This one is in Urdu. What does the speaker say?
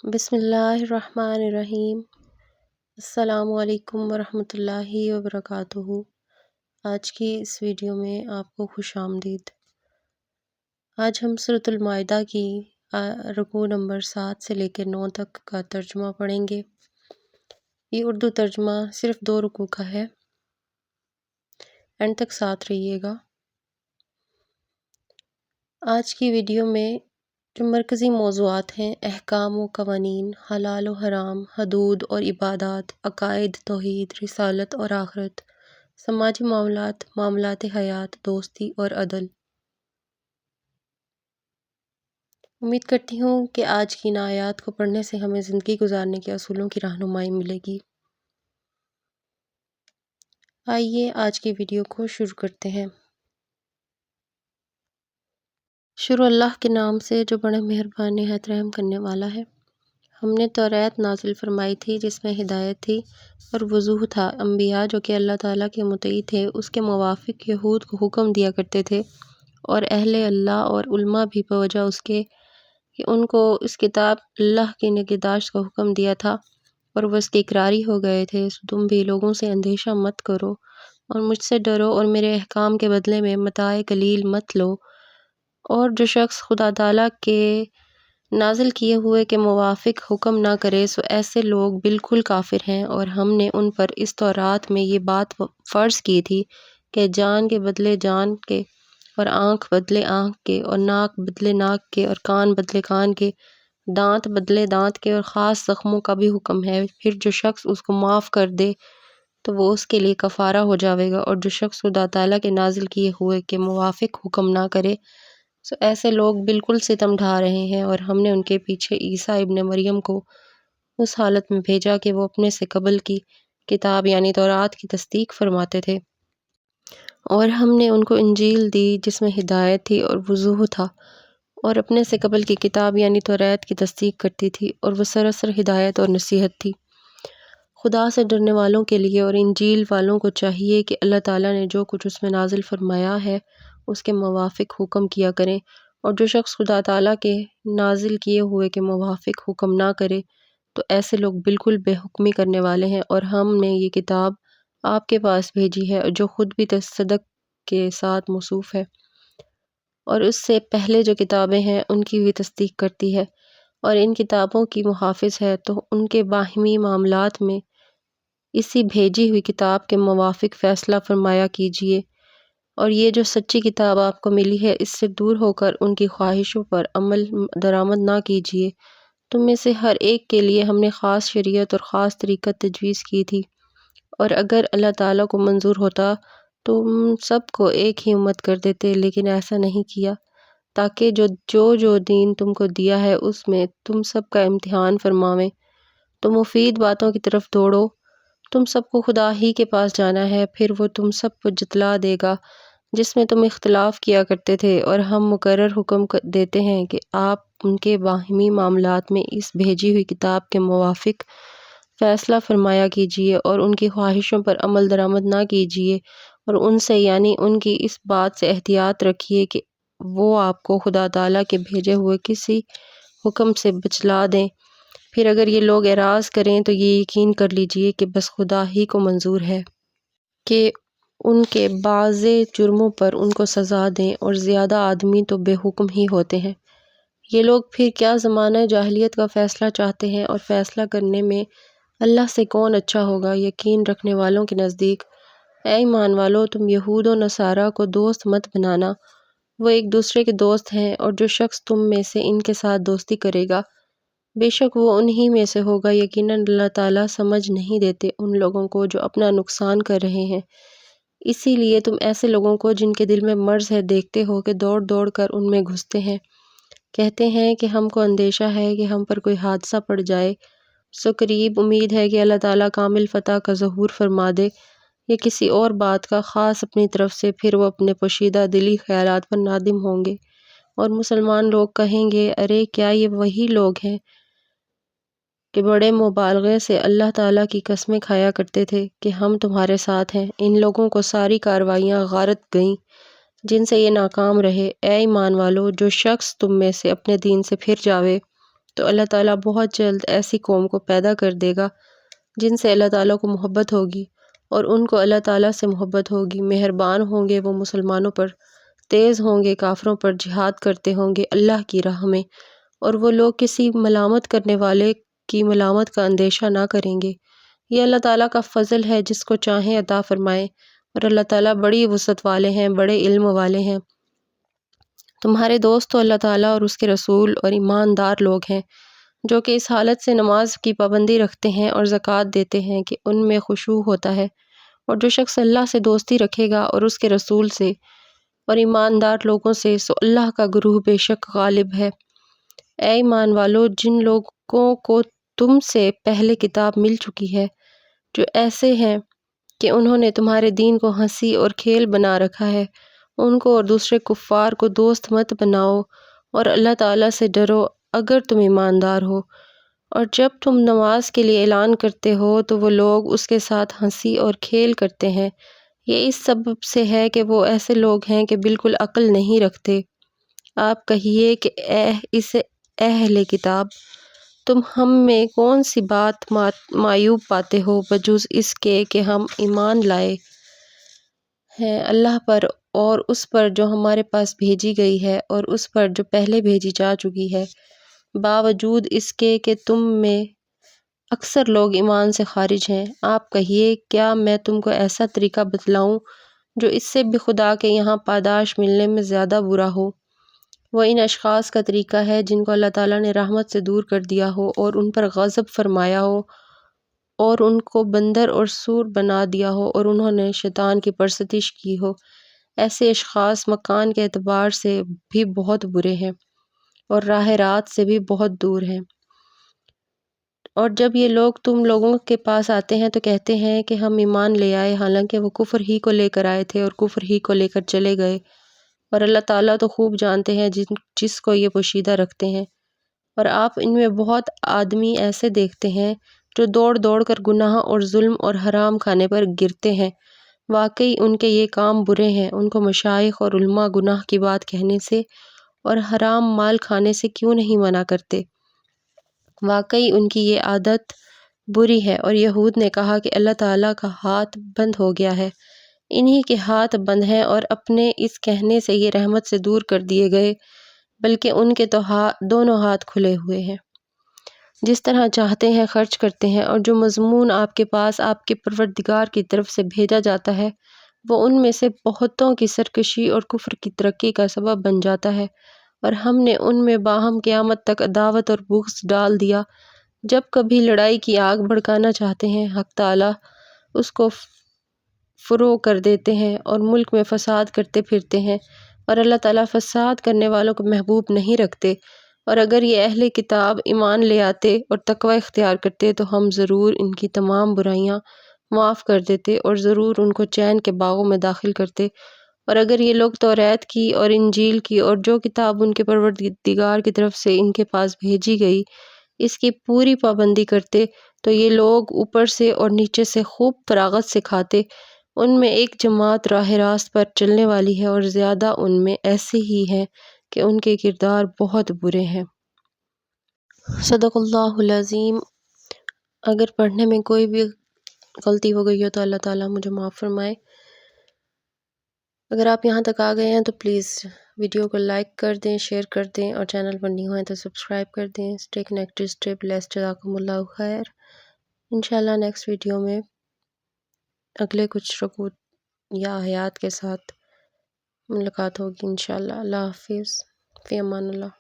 بسم اللہ الرحمن الرحیم۔ السلام علیکم ورحمۃ اللہ وبرکاتہ۔ آج کی اس ویڈیو میں آپ کو خوش آمدید۔ آج ہم سورۃ المائدہ کی رکوع نمبر 7 سے لے کے 9 تک کا ترجمہ پڑھیں گے۔ یہ اردو ترجمہ صرف 2 رکوع کا ہے، اینڈ تک ساتھ رہیے گا۔ آج کی ویڈیو میں جو مرکزی موضوعات ہیں: احکام و قوانین، حلال و حرام، حدود اور عبادات، عقائد، توحید، رسالت اور آخرت، سماجی معاملات، معاملات حیات، دوستی اور عدل۔ امید کرتی ہوں کہ آج کی ان آیات کو پڑھنے سے ہمیں زندگی گزارنے کے اصولوں کی رہنمائی ملے گی۔ آئیے آج کی ویڈیو کو شروع کرتے ہیں۔ شروع اللہ کے نام سے جو بڑے مہربان نہایت رحم کرنے والا ہے۔ ہم نے توریت نازل فرمائی تھی جس میں ہدایت تھی اور وضوح تھا۔ انبیاء جو کہ اللہ تعالیٰ کے مطیع تھے اس کے موافق یہود کو حکم دیا کرتے تھے، اور اہل اللہ اور علماء بھی بوجہ اس کے کہ ان کو اس کتاب اللہ کی نگہداشت کا حکم دیا تھا اور وہ اس کے اقراری ہو گئے تھے۔ سو تم بھی لوگوں سے اندیشہ مت کرو اور مجھ سے ڈرو اور میرے احکام کے بدلے میں متاع قلیل مت لو۔ اور جو شخص خدا تعالیٰ کے نازل کیے ہوئے کے موافق حکم نہ کرے سو ایسے لوگ بالکل کافر ہیں۔ اور ہم نے ان پر اس تورات میں یہ بات فرض کی تھی کہ جان کے بدلے جان کے، اور آنکھ بدلے آنکھ کے، اور ناک بدلے ناک کے، اور کان بدلے کان کے، دانت بدلے دانت کے، اور خاص زخموں کا بھی حکم ہے۔ پھر جو شخص اس کو معاف کر دے تو وہ اس کے لیے کفارہ ہو جاوے گا، اور جو شخص خدا تعالیٰ کے نازل کیے ہوئے کے موافق حکم نہ کرے سو ایسے لوگ بالکل ستم ڈھا رہے ہیں۔ اور ہم نے ان کے پیچھے عیسیٰ ابن مریم کو اس حالت میں بھیجا کہ وہ اپنے سے قبل کی کتاب یعنی تورات کی تصدیق فرماتے تھے، اور ہم نے ان کو انجیل دی جس میں ہدایت تھی اور وضوح تھا، اور اپنے سے قبل کی کتاب یعنی توریت کی تصدیق کرتی تھی، اور وہ سراسر ہدایت اور نصیحت تھی۔ خدا سے ڈرنے والوں کے لیے اور انجیل والوں کو چاہیے کہ اللہ تعالیٰ نے جو کچھ اس میں نازل فرمایا ہے اس کے موافق حکم کیا کریں، اور جو شخص خدا تعالیٰ کے نازل کیے ہوئے کے موافق حکم نہ کرے تو ایسے لوگ بالکل بے حکمی کرنے والے ہیں۔ اور ہم نے یہ کتاب آپ کے پاس بھیجی ہے جو خود بھی صدق کے ساتھ موصوف ہے، اور اس سے پہلے جو کتابیں ہیں ان کی بھی تصدیق کرتی ہے، اور ان کتابوں کی محافظ ہے۔ تو ان کے باہمی معاملات میں اسی بھیجی ہوئی کتاب کے موافق فیصلہ فرمایا کیجیے، اور یہ جو سچی کتاب آپ کو ملی ہے اس سے دور ہو کر ان کی خواہشوں پر عمل درآمد نہ کیجیے۔ تم میں سے ہر ایک کے لیے ہم نے خاص شریعت اور خاص طریقہ تجویز کی تھی، اور اگر اللہ تعالیٰ کو منظور ہوتا تو تم سب کو ایک ہی امت کر دیتے، لیکن ایسا نہیں کیا تاکہ جو دین تم کو دیا ہے اس میں تم سب کا امتحان فرماویں۔ تو مفید باتوں کی طرف دوڑو، تم سب کو خدا ہی کے پاس جانا ہے، پھر وہ تم سب کو جتلا دے گا جس میں تم اختلاف کیا کرتے تھے۔ اور ہم مقرر حکم دیتے ہیں کہ آپ ان کے باہمی معاملات میں اس بھیجی ہوئی کتاب کے موافق فیصلہ فرمایا کیجیے، اور ان کی خواہشوں پر عمل درآمد نہ کیجیے، اور ان سے یعنی ان کی اس بات سے احتیاط رکھیے کہ وہ آپ کو خدا تعالیٰ کے بھیجے ہوئے کسی حکم سے بچلا دیں۔ پھر اگر یہ لوگ اعراض کریں تو یہ یقین کر لیجیے کہ بس خدا ہی کو منظور ہے کہ ان کے بعض جرموں پر ان کو سزا دیں، اور زیادہ آدمی تو بے حکم ہی ہوتے ہیں۔ یہ لوگ پھر کیا زمانہ جاہلیت کا فیصلہ چاہتے ہیں، اور فیصلہ کرنے میں اللہ سے کون اچھا ہوگا۔ یقین رکھنے والوں کے نزدیک اے ایمان والو، تم یہود و نصارہ کو دوست مت بنانا، وہ ایک دوسرے کے دوست ہیں، اور جو شخص تم میں سے ان کے ساتھ دوستی کرے گا بے شک وہ انہی میں سے ہوگا۔ یقیناً اللہ تعالیٰ سمجھ نہیں دیتے ان لوگوں کو جو اپنا نقصان کر رہے ہیں۔ اسی لیے تم ایسے لوگوں کو جن کے دل میں مرض ہے دیکھتے ہو کہ دوڑ دوڑ کر ان میں گھستے ہیں، کہتے ہیں کہ ہم کو اندیشہ ہے کہ ہم پر کوئی حادثہ پڑ جائے۔ سو قریب امید ہے کہ اللہ تعالیٰ کامل فتح کا ظہور فرما دے یا کسی اور بات کا خاص اپنی طرف سے، پھر وہ اپنے پوشیدہ دلی خیالات پر نادم ہوں گے، اور مسلمان لوگ کہیں گے ارے کیا یہ وہی لوگ ہیں کہ بڑے مبالغے سے اللہ تعالیٰ کی قسمیں کھایا کرتے تھے کہ ہم تمہارے ساتھ ہیں۔ ان لوگوں کو ساری کارروائیاں غارت گئیں جن سے یہ ناکام رہے۔ اے ایمان والو، جو شخص تم میں سے اپنے دین سے پھر جاوے تو اللہ تعالیٰ بہت جلد ایسی قوم کو پیدا کر دے گا جن سے اللہ تعالیٰ کو محبت ہوگی اور ان کو اللہ تعالیٰ سے محبت ہوگی، مہربان ہوں گے وہ مسلمانوں پر، تیز ہوں گے کافروں پر، جہاد کرتے ہوں گے اللہ کی راہ میں، اور وہ لوگ کسی ملامت کرنے والے کی ملامت کا اندیشہ نہ کریں گے۔ یہ اللہ تعالیٰ کا فضل ہے، جس کو چاہیں عطا فرمائے، اور اللہ تعالیٰ بڑی وسعت والے ہیں، بڑے علم والے ہیں۔ تمہارے دوست تو اللہ تعالیٰ اور اس کے رسول اور ایماندار لوگ ہیں، جو کہ اس حالت سے نماز کی پابندی رکھتے ہیں اور زکوٰۃ دیتے ہیں کہ ان میں خشوع ہوتا ہے، اور جو شخص اللہ سے دوستی رکھے گا اور اس کے رسول سے اور ایماندار لوگوں سے، سو اللہ کا گروہ بے شک غالب ہے۔ اے ایمان والو، جن لوگوں کو تم سے پہلے کتاب مل چکی ہے، جو ایسے ہیں کہ انہوں نے تمہارے دین کو ہنسی اور کھیل بنا رکھا ہے، ان کو اور دوسرے کفار کو دوست مت بناؤ، اور اللہ تعالیٰ سے ڈرو اگر تم ایماندار ہو۔ اور جب تم نماز کے لیے اعلان کرتے ہو تو وہ لوگ اس کے ساتھ ہنسی اور کھیل کرتے ہیں، یہ اس سبب سے ہے کہ وہ ایسے لوگ ہیں کہ بالکل عقل نہیں رکھتے۔ آپ کہیے کہ اس اہل کتاب، تم ہم میں کون سی بات معیوب پاتے ہو بجز اس کے کہ ہم ایمان لائے ہیں اللہ پر اور اس پر جو ہمارے پاس بھیجی گئی ہے اور اس پر جو پہلے بھیجی جا چکی ہے، باوجود اس کے کہ تم میں اکثر لوگ ایمان سے خارج ہیں۔ آپ کہیے کیا میں تم کو ایسا طریقہ بتلاؤں جو اس سے بھی خدا کے یہاں پاداش ملنے میں زیادہ برا ہو؟ وہ ان اشخاص کا طریقہ ہے جن کو اللہ تعالیٰ نے رحمت سے دور کر دیا ہو اور ان پر غضب فرمایا ہو اور ان کو بندر اور سور بنا دیا ہو اور انہوں نے شیطان کی پرستش کی ہو۔ ایسے اشخاص مکان کے اعتبار سے بھی بہت برے ہیں اور راہ رات سے بھی بہت دور ہیں۔ اور جب یہ لوگ تم لوگوں کے پاس آتے ہیں تو کہتے ہیں کہ ہم ایمان لے آئے، حالانکہ وہ کفر ہی کو لے کر آئے تھے اور کفر ہی کو لے کر چلے گئے، اور اللہ تعالیٰ تو خوب جانتے ہیں جس کو یہ پوشیدہ رکھتے ہیں۔ اور آپ ان میں بہت آدمی ایسے دیکھتے ہیں جو دوڑ دوڑ کر گناہ اور ظلم اور حرام کھانے پر گرتے ہیں، واقعی ان کے یہ کام برے ہیں۔ ان کو مشائخ اور علماء گناہ کی بات کہنے سے اور حرام مال کھانے سے کیوں نہیں منع کرتے؟ واقعی ان کی یہ عادت بری ہے۔ اور یہود نے کہا کہ اللہ تعالیٰ کا ہاتھ بند ہو گیا ہے، انہی کے ہاتھ بند ہیں اور اپنے اس کہنے سے یہ رحمت سے دور کر دیے گئے، بلکہ ان کے تو دونوں ہاتھ کھلے ہوئے ہیں، جس طرح چاہتے ہیں خرچ کرتے ہیں۔ اور جو مضمون آپ کے پاس آپ کے پروردگار کی طرف سے بھیجا جاتا ہے، وہ ان میں سے بہتوں کی سرکشی اور کفر کی ترقی کا سبب بن جاتا ہے، اور ہم نے ان میں باہم قیامت تک عداوت اور بغض ڈال دیا۔ جب کبھی لڑائی کی آگ بھڑکانا چاہتے ہیں، حق تعالیٰ اس کو فروغ کر دیتے ہیں اور ملک میں فساد کرتے پھرتے ہیں، اور اللہ تعالیٰ فساد کرنے والوں کو محبوب نہیں رکھتے۔ اور اگر یہ اہل کتاب ایمان لے آتے اور تقوی اختیار کرتے تو ہم ضرور ان کی تمام برائیاں معاف کر دیتے اور ضرور ان کو چین کے باغوں میں داخل کرتے۔ اور اگر یہ لوگ توریت کی اور انجیل کی اور جو کتاب ان کے پروردگار کی طرف سے ان کے پاس بھیجی گئی، اس کی پوری پابندی کرتے تو یہ لوگ اوپر سے اور نیچے سے خوب فراغت سے کھاتے۔ ان میں ایک جماعت راہ راست پر چلنے والی ہے اور زیادہ ان میں ایسے ہی ہیں کہ ان کے کردار بہت برے ہیں۔ صدق اللہ العظیم۔ اگر پڑھنے میں کوئی بھی غلطی ہو گئی ہو تو اللہ تعالیٰ مجھے معاف فرمائے۔ اگر آپ یہاں تک آ گئے ہیں تو پلیز ویڈیو کو لائک کر دیں، شیئر کر دیں، اور چینل پر نہیں ہوئے تو سبسکرائب کر دیں۔ اسٹے کنیکٹڈ، اسٹے بلیسڈ، جزاکم اللہ خیر۔ انشاءاللہ نیکسٹ ویڈیو میں اگلے کچھ رکوع یا آیات کے ساتھ ملاقات ہوگی انشاءاللہ۔ اللہ حافظ، فی امان اللہ۔